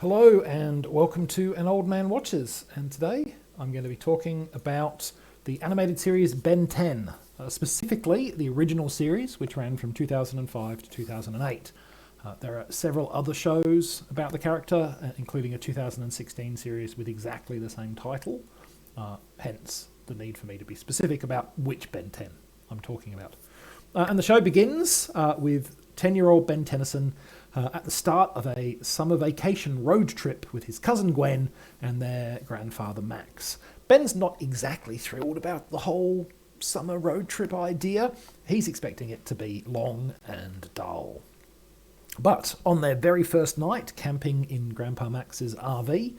Hello and welcome to An Old Man Watches, and today I'm going to be talking about the animated series Ben 10, specifically the original series which ran from 2005 to 2008. There are several other shows about the character, including a 2016 series with exactly the same title, hence the need for me to be specific about which Ben 10 I'm talking about. And the show begins with 10-year-old Ben Tennyson at the start of a summer vacation road trip with his cousin Gwen and their grandfather Max. Ben's not exactly thrilled about the whole summer road trip idea. He's expecting it to be long and dull. But on their very first night camping in Grandpa Max's RV,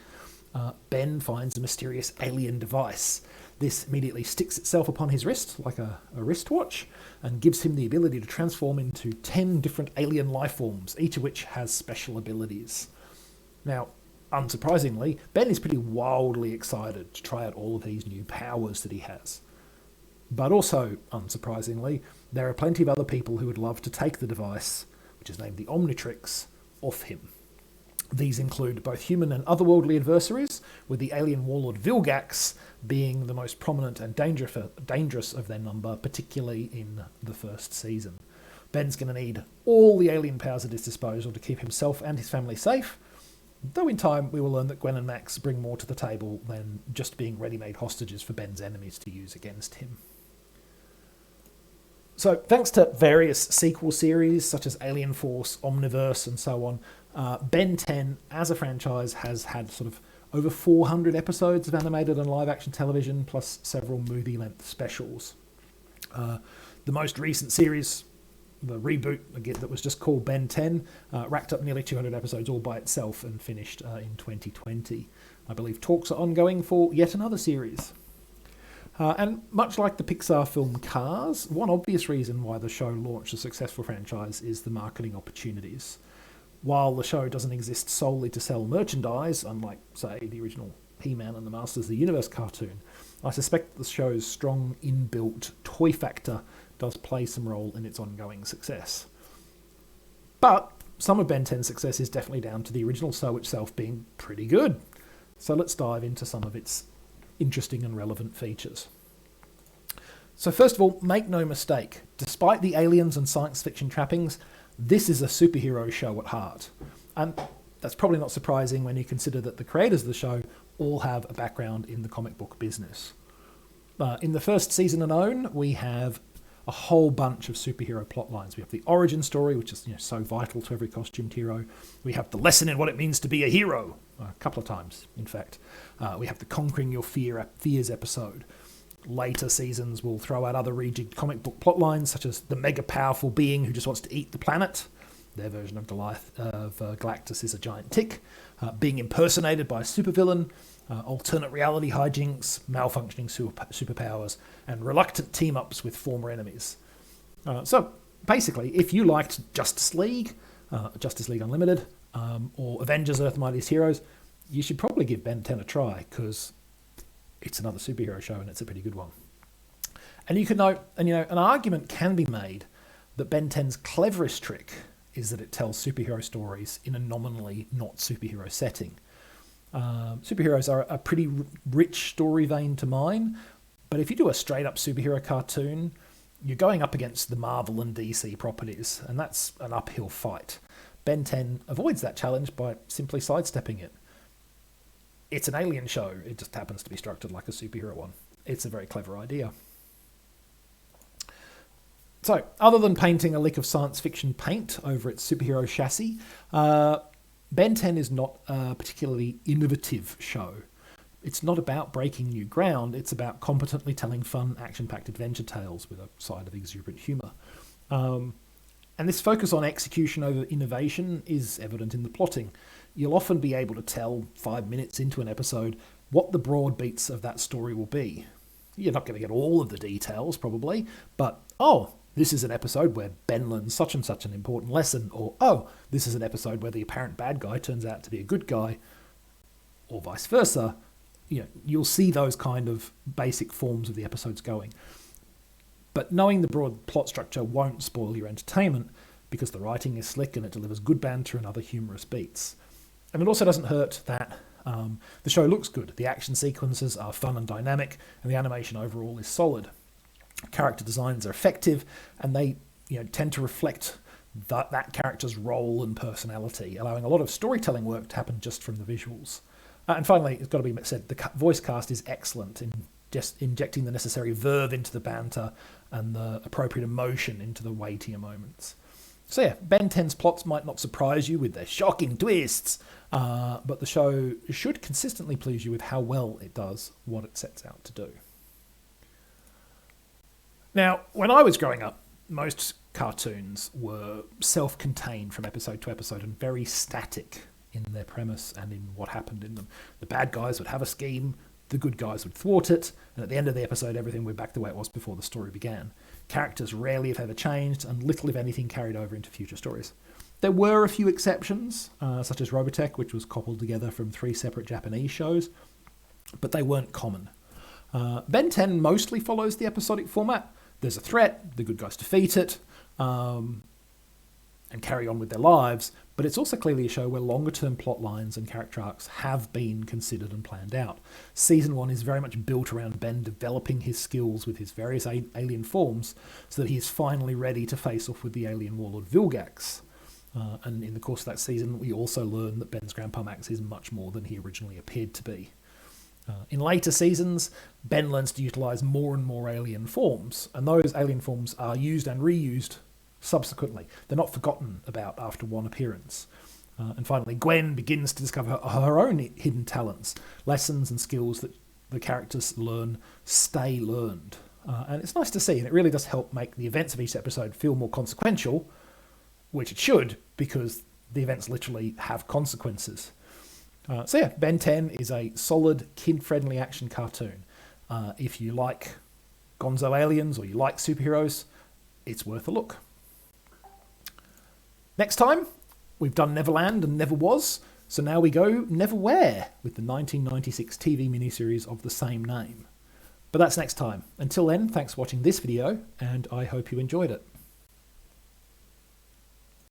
Ben finds a mysterious alien device. This immediately sticks itself upon his wrist like a wristwatch and gives him the ability to transform into 10 different alien life forms, each of which has special abilities. Now, unsurprisingly, Ben is pretty wildly excited to try out all of these new powers that he has. But also, unsurprisingly, there are plenty of other people who would love to take the device, which is named the Omnitrix, off him. These include both human and otherworldly adversaries, with the alien warlord Vilgax being the most prominent and dangerous of their number, particularly in the first season. Ben's going to need all the alien powers at his disposal to keep himself and his family safe, though in time we will learn that Gwen and Max bring more to the table than just being ready-made hostages for Ben's enemies to use against him. So, thanks to various sequel series such as Alien Force, Omniverse, and so on, Ben 10 as a franchise has had sort of over 400 episodes of animated and live-action television, plus several movie-length specials. The most recent series, the reboot again, that was just called Ben 10, racked up nearly 200 episodes all by itself and finished in 2020. I believe talks are ongoing for yet another series. And much like the Pixar film Cars, one obvious reason why the show launched a successful franchise is the marketing opportunities. While the show doesn't exist solely to sell merchandise, unlike, say, the original He-Man and the Masters of the Universe cartoon, I suspect the show's strong inbuilt toy factor does play some role in its ongoing success. But some of Ben 10's success is definitely down to the original show itself being pretty good. So let's dive into some of its interesting and relevant features. So first of all, make no mistake, despite the aliens and science fiction trappings, this is a superhero show at heart. And that's probably not surprising when you consider that the creators of the show all have a background in the comic book business. In the first season alone, we have a whole bunch of superhero plot lines. We have the origin story, which is so vital to every costumed hero. We have the lesson in what it means to be a hero, a couple of times, in fact. We have the conquering your fears episode. Later seasons will throw out other rejigged comic book plot lines, such as the mega powerful being who just wants to eat the planet. Their version of Galactus is a giant tick. Being impersonated by a supervillain. Alternate reality hijinks, malfunctioning superpowers, and reluctant team-ups with former enemies. So, basically, if you liked Justice League Unlimited, or Avengers Earth Mightiest Heroes, you should probably give Ben 10 a try, because it's another superhero show and it's a pretty good one. And you could note, an argument can be made that Ben 10's cleverest trick is that it tells superhero stories in a nominally not superhero setting. Superheroes are a pretty rich story vein to mine, but if you do a straight-up superhero cartoon, you're going up against the Marvel and DC properties, and that's an uphill fight. Ben 10 avoids that challenge by simply sidestepping it. It's an alien show, it just happens to be structured like a superhero one. It's a very clever idea. So, other than painting a lick of science fiction paint over its superhero chassis, Ben 10 is not a particularly innovative show. It's not about breaking new ground, it's about competently telling fun, action-packed adventure tales with a side of exuberant humour. And this focus on execution over innovation is evident in the plotting. You'll often be able to tell 5 minutes into an episode what the broad beats of that story will be. You're not going to get all of the details, probably, but, this is an episode where Ben learns such and such an important lesson, or, this is an episode where the apparent bad guy turns out to be a good guy, or vice versa. You'll see those kind of basic forms of the episodes going. But knowing the broad plot structure won't spoil your entertainment, because the writing is slick and it delivers good banter and other humorous beats. And it also doesn't hurt that the show looks good. The action sequences are fun and dynamic, and the animation overall is solid. Character designs are effective, and they tend to reflect that character's role and personality, allowing a lot of storytelling work to happen just from the visuals. And finally, it's got to be said, the voice cast is excellent in just injecting the necessary verve into the banter and the appropriate emotion into the weightier moments. So yeah, Ben 10's plots might not surprise you with their shocking twists, but the show should consistently please you with how well it does what it sets out to do. Now, when I was growing up, most cartoons were self-contained from episode to episode and very static in their premise and in what happened in them. The bad guys would have a scheme, the good guys would thwart it, and at the end of the episode, everything would be back the way it was before the story began. Characters rarely, if ever, changed, and little, if anything, carried over into future stories. There were a few exceptions, such as Robotech, which was cobbled together from 3 separate Japanese shows, but they weren't common. Ben 10 mostly follows the episodic format. There's a threat, the good guys defeat it, and carry on with their lives, but it's also clearly a show where longer-term plot lines and character arcs have been considered and planned out. Season 1 is very much built around Ben developing his skills with his various alien forms so that he is finally ready to face off with the alien warlord Vilgax. And in the course of that season, we also learn that Ben's Grandpa Max is much more than he originally appeared to be. In later seasons, Ben learns to utilise more and more alien forms, and those alien forms are used and reused subsequently. They're not forgotten about after one appearance. And finally, Gwen begins to discover her own hidden talents, lessons and skills that the characters learn stay learned. And it's nice to see, and it really does help make the events of each episode feel more consequential, which it should, because the events literally have consequences. So yeah, Ben 10 is a solid, kid-friendly action cartoon. If you like gonzo aliens or you like superheroes, it's worth a look. Next time, we've done Neverland and Never Was, so now we go Neverwhere with the 1996 TV miniseries of the same name. But that's next time. Until then, thanks for watching this video, and I hope you enjoyed it.